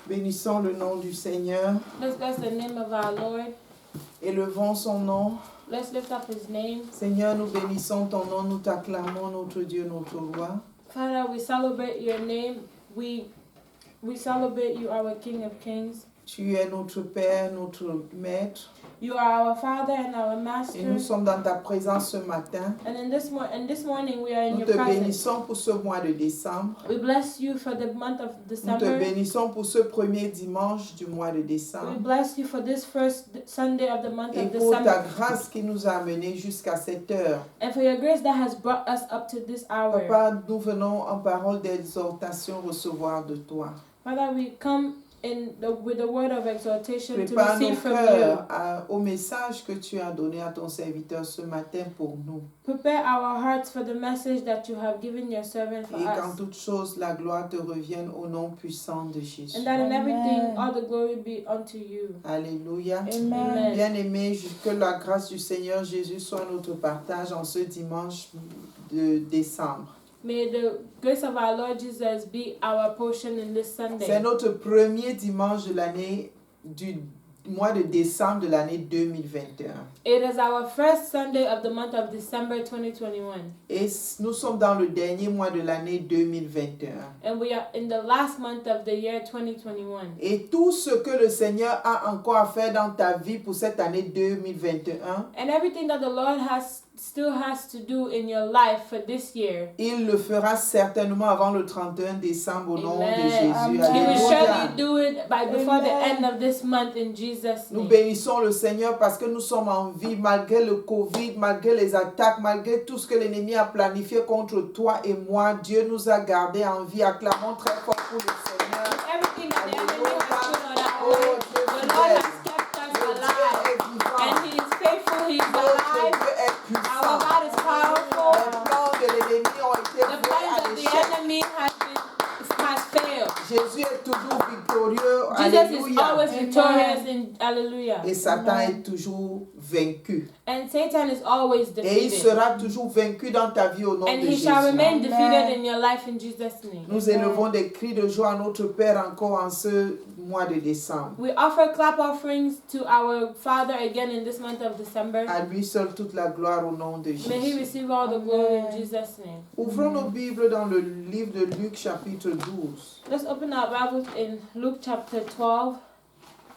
Bénissons le nom du Seigneur. Let's bless the name of our Lord. Élevons son nom. Let's lift up his name. Seigneur, nous bénissons ton nom, nous t'acclamons, notre Dieu, notre roi. Father, we celebrate your name. We celebrate you, our King of Kings. Tu es notre Père, notre Maître. You are our Father and our Master. Et nous sommes dans ta présence ce matin. And in this morning we are in Nous your te presence. bénissons pour ce mois de décembre. We bless you for the month of Nous te December. bénissons pour ce premier dimanche du mois de We décembre. bless you for this first Sunday of the month Et of pour ta December. grâce qui nous a amenés jusqu'à cette heure. And for your grace that has brought us up to this hour. Papa, nous venons en parole d'exhortation recevoir de toi. Father, we come with the word of exhortation to Prépare nos receive from you. cœurs au message que tu as donné à ton serviteur ce matin pour nous. Prepare our hearts for the message that you have given your servant for Et qu'en us. toutes choses, la gloire te revienne au nom puissant de Jésus. And that in everything, all the glory be unto you. Alléluia. Amen. Bien-aimés, que la grâce du Seigneur Jésus soit notre partage en ce dimanche de décembre. May the grace of our Lord Jesus be our portion in this Sunday. C'est notre premier dimanche de l'année du mois de décembre de l'année 2021. It is our first Sunday of the month of December 2021. Et nous sommes dans le dernier mois de l'année 2021. And we are in the last month of the year 2021. Et tout ce que le Seigneur a encore à faire dans ta vie pour cette année 2021, And everything that the Lord still has to do in your life for this year, il le fera certainement avant le 31 décembre au nom de Amen. Jésus. He will Alléluia. surely do it before the end of this month in Jesus' Nous name. bénissons le Seigneur parce que nous sommes en vie malgré le Covid, malgré les attaques, malgré tout ce que l'ennemi a planifié contre toi et moi. Dieu nous a gardés en vie. Acclamons très fort pour le Seigneur. Everything that the enemy has put on our Oh, way, Dieu the Lord fidèle. has kept us Dieu alive. est vivant. And He is faithful, He is Notre alive. Dieu est Our puissant. God is powerful. Les plans de l'ennemi ont été The voués à plans of the l'échec. enemy has failed. Jésus est toujours victorieux. Jesus is Alléluia. always victorious in Hallelujah. Et Satan est toujours vaincu. And Satan is always Et il defeated. sera toujours vaincu dans ta vie au nom And de he Jésus. shall remain defeated in your life in Jesus' name. Nous élevons des cris de joie à notre Père encore en ce mois de décembre. We offer clap offerings to our Father again in this month of December. À lui seul toute la gloire au nom de May He Jésus. receive all the glory in Jesus' name. Ouvrons nos Bibles dans le livre de Luc chapitre 12 Let's open our Bibles in Luke chapter 12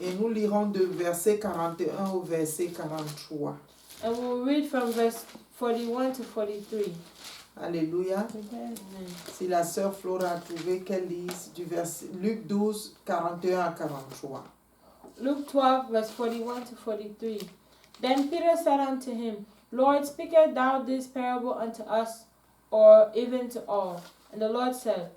et nous lirons de verset 41 au verset 43. and we'll read from verse 41 to 43. Alléluia. Amen. Si la sœur Flora a trouvé qu'elle lise du verset Luc 12, 41 à 43. Luke 12 verse 41 to 43. Then Peter said unto him, Lord, speakest thou this parable unto us, or even to all? And the Lord said,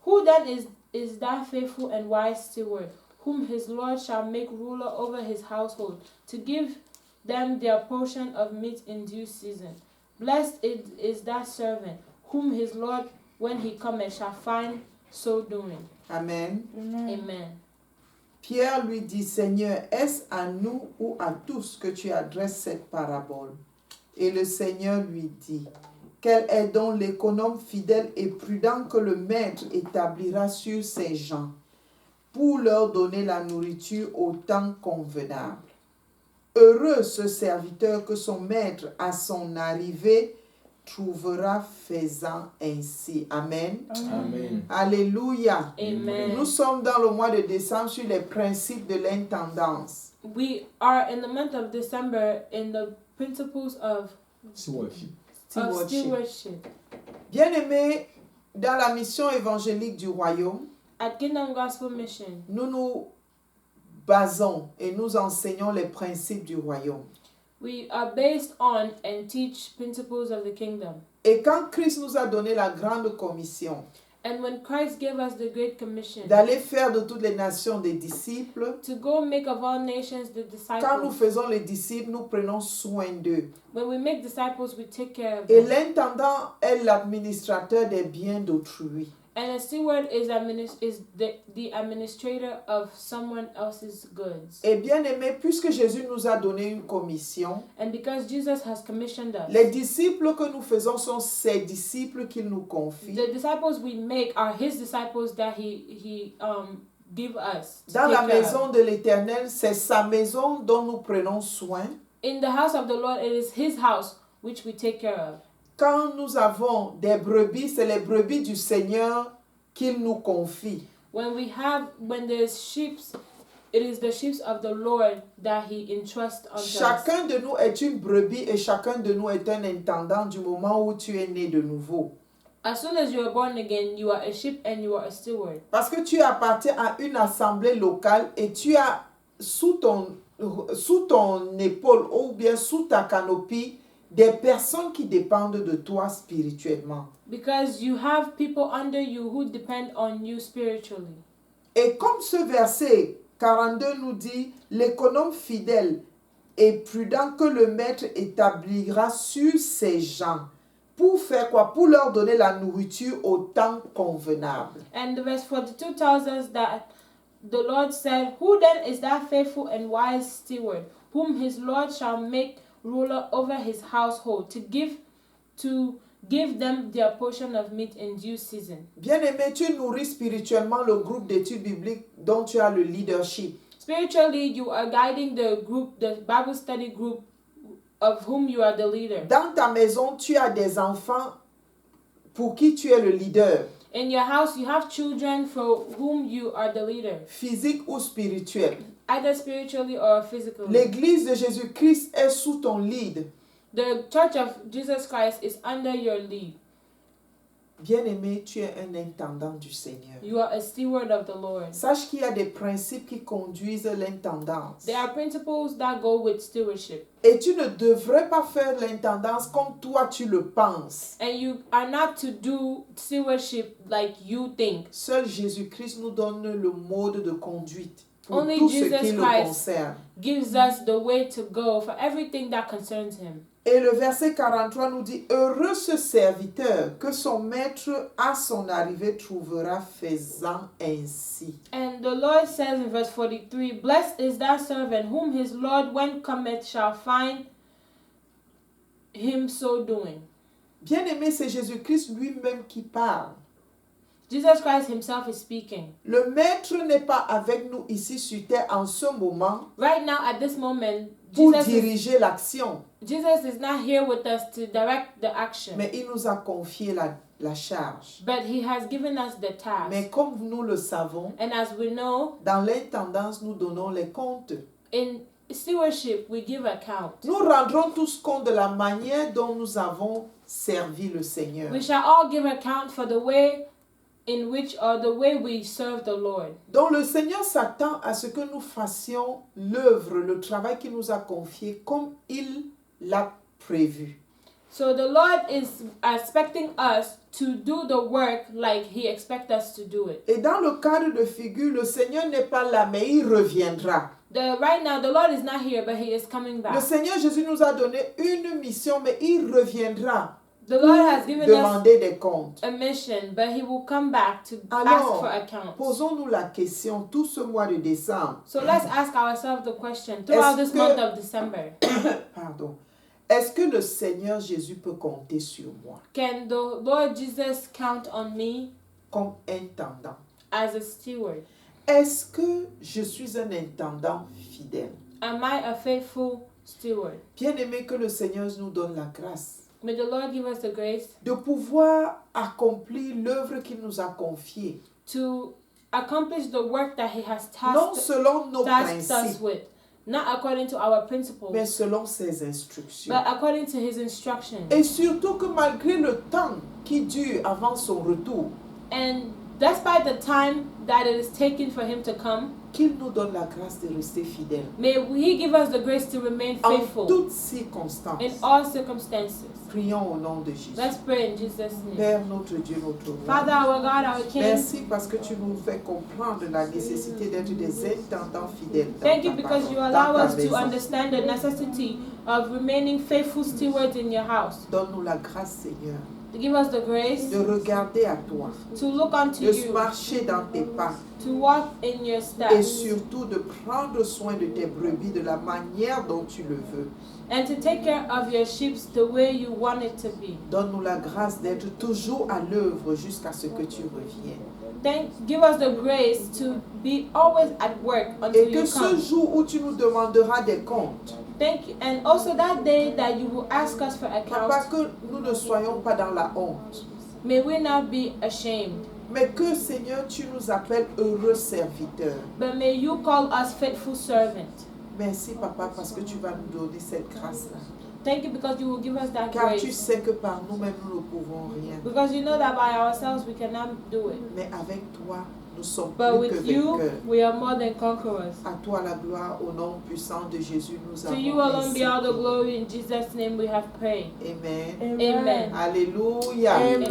Who then is that faithful and wise steward, whom his Lord shall make ruler over his household, to give them their portion of meat in due season? Blessed is that servant, whom his Lord, when he cometh, shall find so doing. Amen. Amen. Pierre lui dit, Seigneur, est-ce à nous ou à tous que tu adresses cette parabole? Et le Seigneur lui dit, quel est donc l'économe fidèle et prudent que le maître établira sur ses gens pour leur donner la nourriture au temps convenable? Heureux ce serviteur que son maître à son arrivée trouvera faisant ainsi. Amen. Amen. Alléluia. Amen. Nous sommes dans le mois de décembre sur les principes de l'intendance. We are in the month of December in the principles of Stewardship. stewardship. Bien-aimés, dans la mission évangélique du royaume, At Kingdom Gospel Mission, nous nous basons et nous enseignons les principes du royaume. we are based on and teach principles of the kingdom. Et quand Christ nous a donné la grande commission And when Christ gave us the Great Commission d'aller faire de toutes les nations des disciples, to go make of all nations the quand nous disciples, faisons les disciples, nous prenons soin d'eux. when we make disciples, we take care of Et them. l'intendant est l'administrateur des biens d'autrui. And a steward is the administrator of someone else's goods. Et bien aimé, puisque Jésus nous a donné une commission, And because Jesus has commissioned us, les disciples que nous faisons sont ses disciples qu'il nous confie. the disciples we make are his disciples that he give us. To Dans la take care of. maison de l'Éternel, c'est sa maison dont nous prenons soin. In the house of the Lord, it is His house which we take care of. Quand nous avons des brebis, c'est les brebis du Seigneur qu'il nous confie. When there's sheep, it is the sheep of the Lord that He entrusts unto us. Chacun de nous est une brebis et chacun de nous est un intendant du moment où tu es né de nouveau. As soon as you are born again, you are a sheep and you are a steward. Parce que tu appartiens à une assemblée locale et tu as sous ton épaule ou bien sous ta canopie des personnes qui dépendent de toi spirituellement. Because you have people under you who depend on you spiritually. Et comme ce verset 42 nous dit, l'économe fidèle et prudent que le maître établira sur ses gens. Pour faire quoi? Pour leur donner la nourriture au temps convenable. And the verse 42 tells us that the Lord said, "Who then is that faithful and wise steward, whom his Lord shall make ruler over his household, to give them their portion of meat in due season?" Bien-aimé, tu nourris spirituellement le groupe d'études bibliques dont tu as le leadership. Spiritually, you are guiding the Bible study group of whom you are the leader. Dans ta maison, tu as des enfants pour qui tu es le leader, In your house, you have children for whom you are the leader, physique ou spirituel. either spiritually or physically. L'église de Jésus-Christ est sous ton lead. The Church of Jesus Christ is under your lead. Bien-aimé, tu es un intendant du Seigneur. You are a steward of the Lord. Sache qu'il y a des principes qui conduisent l'intendance. There are principles that go with stewardship. Et tu ne devrais pas faire l'intendance comme toi tu le penses. And you are not to do stewardship like you think. Seul Jésus-Christ nous donne le mode de conduite pour Only tout ce Jesus qui le Christ concerne. Gives us the way to go for everything that concerns Him. Et le verset 43 nous dit, heureux ce serviteur que son maître à son arrivée trouvera faisant ainsi. And the Lord says in verse 43, "Blessed is that servant whom his Lord when cometh shall find him so doing." Bien-aimé, c'est Jésus-Christ lui-même qui parle. Jesus Christ Himself is speaking. Le maître n'est pas avec nous ici sur terre en ce moment Right now, at this moment, pour diriger l'action. Jesus is not here with us to direct the action. Mais il nous a confié la charge. But He has given us the task. Mais comme nous le savons, And as we know, dans l'intendance, nous donnons les comptes. in stewardship, we give account. Nous rendrons tous compte de la manière dont nous avons servi le Seigneur. We shall all give account for the way in which or the way we serve the Lord. Donc le Seigneur s'attend à ce que nous fassions l'œuvre, le travail qu'il nous a confié comme il l'a prévu. So the Lord is expecting us to do the work like He expects us to do it. Et dans le cadre de figure, le Seigneur n'est pas là, mais il reviendra. Right now, the Lord is not here, but He is coming Le back. Seigneur Jésus nous a donné une mission, mais il reviendra The Lord has given us demander des comptes. a mission, but He will come back to ask Alors, for accounts. posons-nous la question tout ce mois de décembre. So let's ask ourselves the question throughout this month of December. Pardon. Est-ce que le Seigneur Jésus peut compter sur moi Can the Lord Jesus count on me comme intendant? as a steward? Est-ce que je suis un intendant fidèle? Am I a faithful steward? Bien-aimé, que le Seigneur nous donne la grâce May the Lord give us the grace de pouvoir accomplir l'œuvre qu'il nous a confiée. to accomplish the work that He has Non tasked selon nos us principes, with, not according to our principles, mais selon ses instructions. but according to His instructions. Et surtout que malgré le temps qui dure avant son retour, And despite the time that it is taking for Him to come, qu'il nous donne la grâce de rester fidèle may He give us the grace to remain en faithful toutes circonstances. in all circumstances. Prions au nom de Jésus. Let's pray in Jesus' name. Père, notre Dieu, notre roi. Father, our God, our King, Merci parce que tu nous fais comprendre la nécessité d'être des intendants fidèles dans thank you ta because parole, you dans allow ta us to maison. understand the necessity of remaining faithful stewards in your house. Donne-nous la grâce, Seigneur, Give us the grace de regarder à toi, to look unto de you, marcher dans tes pas to walk in your et steps, surtout de prendre soin de tes brebis de la manière dont tu le veux. and to take care of your sheep the way you want it to be. Donne-nous la grâce d'être toujours à l'œuvre jusqu'à ce que tu reviennes. Give us the grace to be always at work until Et que you ce come. jour où tu nous demanderas des comptes, Thank you. And also that day that you will ask us for Papa, account, que nous ne soyons pas dans la honte, may we not be ashamed, mais que, Seigneur, tu nous appelles heureux serviteurs. but may you call us faithful servant. Merci, Papa, parce que tu vas nous donner cette grâce-là. Thank you because you will give us that Car tu grace. sais que par nous-mêmes, nous ne pouvons rien. Because you know that by ourselves we cannot do it. Mais avec toi, nous sommes But plus que with you, vainqueurs. we are more than conquerors. À toi la gloire, au nom puissant de Jésus, nous To avons you alone ainsi be all the prié. glory. In Jesus' name we have prayed. Amen. Amen. Alléluia. Amen.